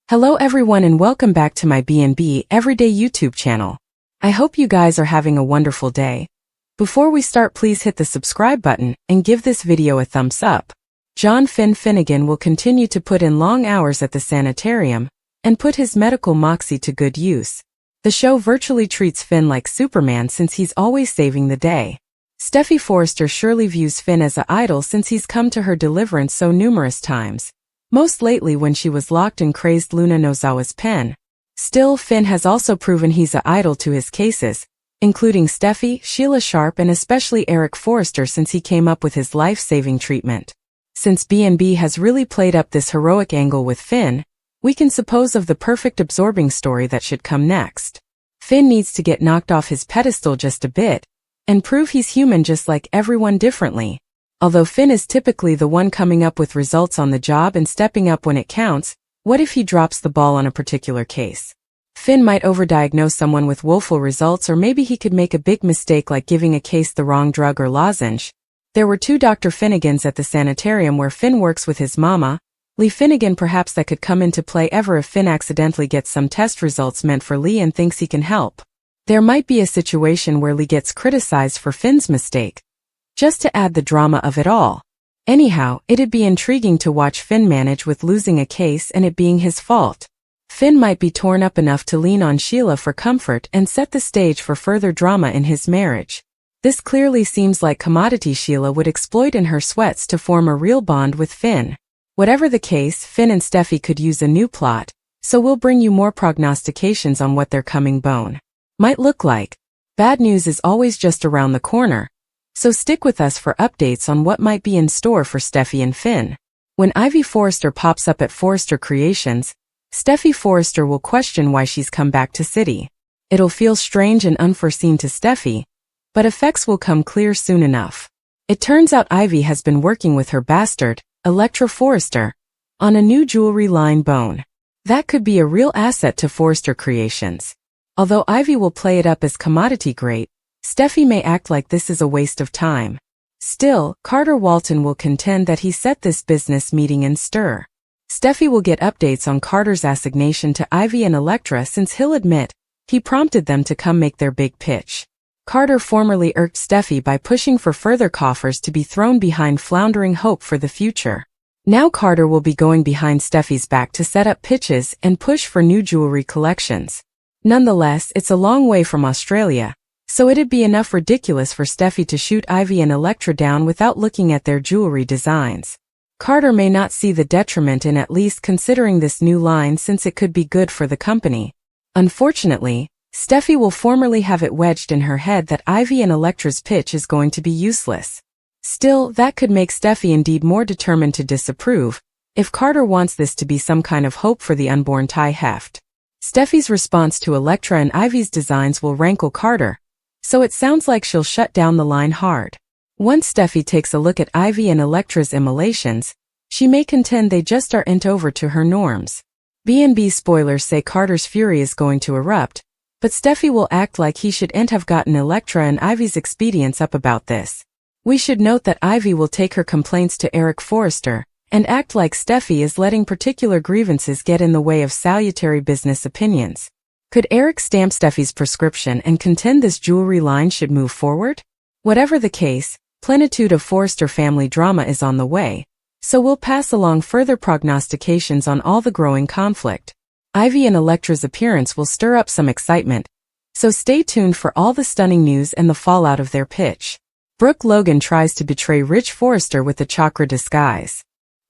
Hello everyone and welcome back to my B&B Everyday YouTube channel. I hope you guys are having a wonderful day. Before we start, please hit the subscribe button and give this video a thumbs up. John Finnegan will continue to put in long hours at the sanitarium and put his medical moxie to good use. The show virtually treats Finn like Superman since he's always saving the day. Steffy Forrester surely views Finn as an idol since he's come to her deliverance so numerous times. Most lately when she was locked in crazed Luna Nozawa's pen. Still, Finn has also proven he's an idol to his cases, including Steffy, Sheila Sharp and especially Eric Forrester since he came up with his life-saving treatment. Since B&B has really played up this heroic angle with Finn, we can suppose of the perfect absorbing story that should come next. Finn needs to get knocked off his pedestal just a bit, and prove he's human just like everyone differently. Although Finn is typically the one coming up with results on the job and stepping up when it counts, what if he drops the ball on a particular case? Finn might overdiagnose someone with woeful results, or maybe he could make a big mistake like giving a case the wrong drug or lozenge. There were two Dr. Finnegans at the sanitarium where Finn works with his mama, Lee Finnegan. Perhaps that could come into play ever if Finn accidentally gets some test results meant for Lee and thinks he can help. There might be a situation where Lee gets criticized for Finn's mistake, just to add the drama of it all. Anyhow, it'd be intriguing to watch Finn manage with losing a case and it being his fault. Finn might be torn up enough to lean on Sheila for comfort and set the stage for further drama in his marriage. This clearly seems like commodity Sheila would exploit in her sweats to form a real bond with Finn. Whatever the case, Finn and Steffy could use a new plot, so we'll bring you more prognostications on what their coming bone might look like. Bad news is always just around the corner, so stick with us for updates on what might be in store for Steffy and Finn. When Ivy Forrester pops up at Forrester Creations, Steffy Forrester will question why she's come back to City. It'll feel strange and unforeseen to Steffy, but effects will come clear soon enough. It turns out Ivy has been working with her bastard, Electra Forrester, on a new jewelry line Bone. That could be a real asset to Forrester Creations. Although Ivy will play it up as commodity great, Steffy may act like this is a waste of time. Still, Carter Walton will contend that he set this business meeting in stir. Steffy will get updates on Carter's assignation to Ivy and Electra since he'll admit he prompted them to come make their big pitch. Carter formerly irked Steffy by pushing for further coffers to be thrown behind floundering Hope for the future. Now Carter will be going behind Steffy's back to set up pitches and push for new jewelry collections. Nonetheless, it's a long way from Australia, so it'd be enough ridiculous for Steffy to shoot Ivy and Electra down without looking at their jewelry designs. Carter may not see the detriment in at least considering this new line since it could be good for the company. Unfortunately, Steffy will formally have it wedged in her head that Ivy and Electra's pitch is going to be useless. Still, that could make Steffy indeed more determined to disapprove, if Carter wants this to be some kind of hope for the unborn tie heft. Steffy's response to Electra and Ivy's designs will rankle Carter, so it sounds like she'll shut down the line hard. Once Steffy takes a look at Ivy and Electra's immolations, she may contend they just aren't over to her norms. B&B spoilers say Carter's fury is going to erupt, but Steffy will act like he shouldn't have gotten Electra and Ivy's expedience up about this. We should note that Ivy will take her complaints to Eric Forrester and act like Steffy is letting particular grievances get in the way of salutary business opinions. Could Eric stamp Steffy's prescription and contend this jewelry line should move forward? Whatever the case, plenitude of Forrester family drama is on the way, so we'll pass along further prognostications on all the growing conflict. Ivy and Electra's appearance will stir up some excitement, so stay tuned for all the stunning news and the fallout of their pitch. Brooke Logan tries to betray Rich Forrester with the chakra disguise.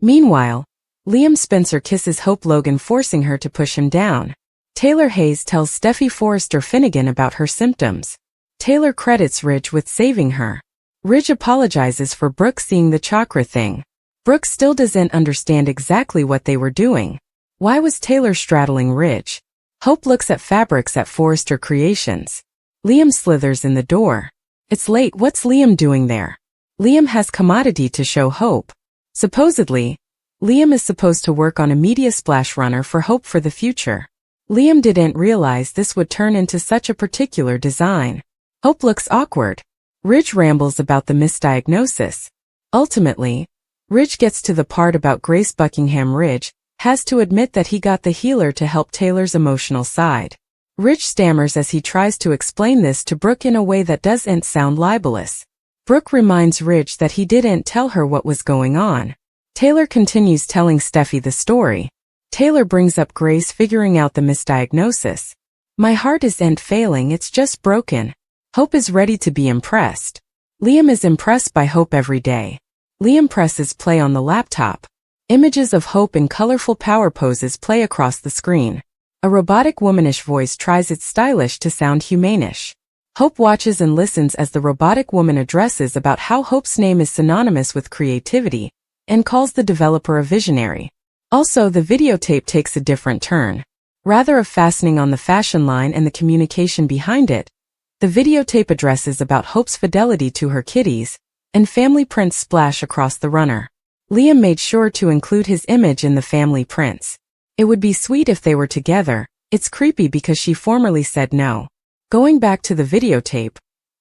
Meanwhile, Liam Spencer kisses Hope Logan, forcing her to push him down. Taylor Hayes tells Steffy Forrester Finnegan about her symptoms. Taylor credits Ridge with saving her. Ridge apologizes for Brooke seeing the chakra thing. Brooke still doesn't understand exactly what they were doing. Why was Taylor straddling Ridge? Hope looks at fabrics at Forrester Creations. Liam slithers in the door. It's late, what's Liam doing there? Liam has commodity to show Hope. Supposedly, Liam is supposed to work on a media splash runner for Hope for the future. Liam didn't realize this would turn into such a particular design. Hope looks awkward. Ridge rambles about the misdiagnosis. Ultimately, Ridge gets to the part about Grace Buckingham Ridge, has to admit that he got the healer to help Taylor's emotional side. Ridge stammers as he tries to explain this to Brooke in a way that doesn't sound libelous. Brooke reminds Ridge that he didn't tell her what was going on. Taylor continues telling Steffy the story. Taylor brings up Grace figuring out the misdiagnosis. My heart isn't failing, it's just broken. Hope is ready to be impressed. Liam is impressed by Hope every day. Liam presses play on the laptop. Images of Hope in colorful power poses play across the screen. A robotic womanish voice tries its stylish to sound humanish. Hope watches and listens as the robotic woman addresses about how Hope's name is synonymous with creativity, and calls the developer a visionary. Also, the videotape takes a different turn. Rather of fastening on the fashion line and the communication behind it, the videotape addresses about Hope's fidelity to her kitties, and family prints splash across the runner. Liam made sure to include his image in the family prints. It would be sweet if they were together. It's creepy because she formerly said no. Going back to the videotape,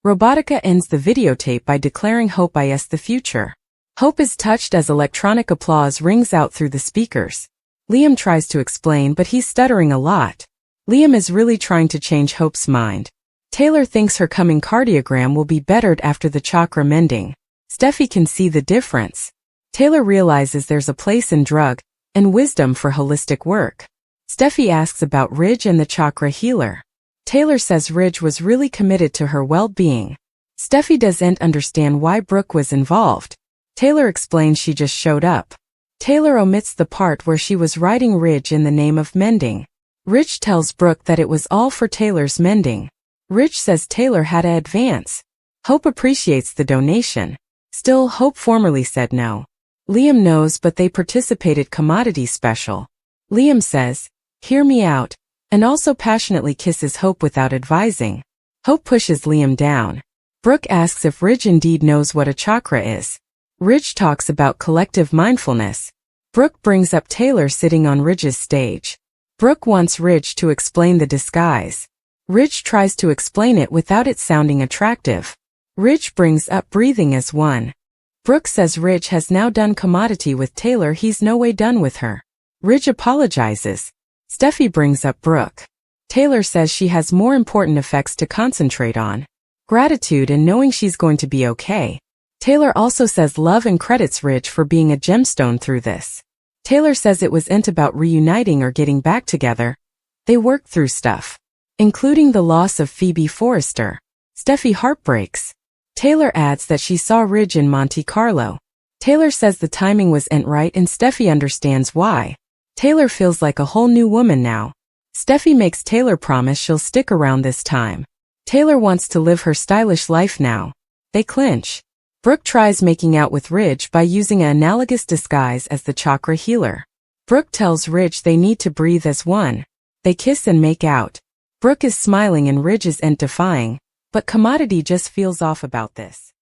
Robotica ends the videotape by declaring Hope is the future. Hope is touched as electronic applause rings out through the speakers. Liam tries to explain, but he's stuttering a lot. Liam is really trying to change Hope's mind. Taylor thinks her coming cardiogram will be bettered after the chakra mending. Steffy can see the difference. Taylor realizes there's a place in drug and wisdom for holistic work. Steffy asks about Ridge and the chakra healer. Taylor says Ridge was really committed to her well-being. Steffy doesn't understand why Brooke was involved. Taylor explains she just showed up. Taylor omits the part where she was writing Ridge in the name of mending. Ridge tells Brooke that it was all for Taylor's mending. Ridge says Taylor had to advance. Hope appreciates the donation. Still, Hope formerly said no. Liam knows, but they participated commodity special. Liam says, "Hear me out," and also passionately kisses Hope without advising. Hope pushes Liam down. Brooke asks if Ridge indeed knows what a chakra is. Ridge talks about collective mindfulness. Brooke brings up Taylor sitting on Ridge's stage. Brooke wants Ridge to explain the disguise. Ridge tries to explain it without it sounding attractive. Ridge brings up breathing as one. Brooke says Ridge has now done commodity with Taylor, he's no way done with her. Ridge apologizes. Steffy brings up Brooke. Taylor says she has more important effects to concentrate on. Gratitude and knowing she's going to be okay. Taylor also says love and credits Ridge for being a gemstone through this. Taylor says it wasn't about reuniting or getting back together. They worked through stuff, including the loss of Phoebe Forrester. Steffy heartbreaks. Taylor adds that she saw Ridge in Monte Carlo. Taylor says the timing wasn't right and Steffy understands why. Taylor feels like a whole new woman now. Steffy makes Taylor promise she'll stick around this time. Taylor wants to live her stylish life now. They clinch. Brooke tries making out with Ridge by using an analogous disguise as the chakra healer. Brooke tells Ridge they need to breathe as one. They kiss and make out. Brooke is smiling and Ridge isn't defying, but commodity just feels off about this.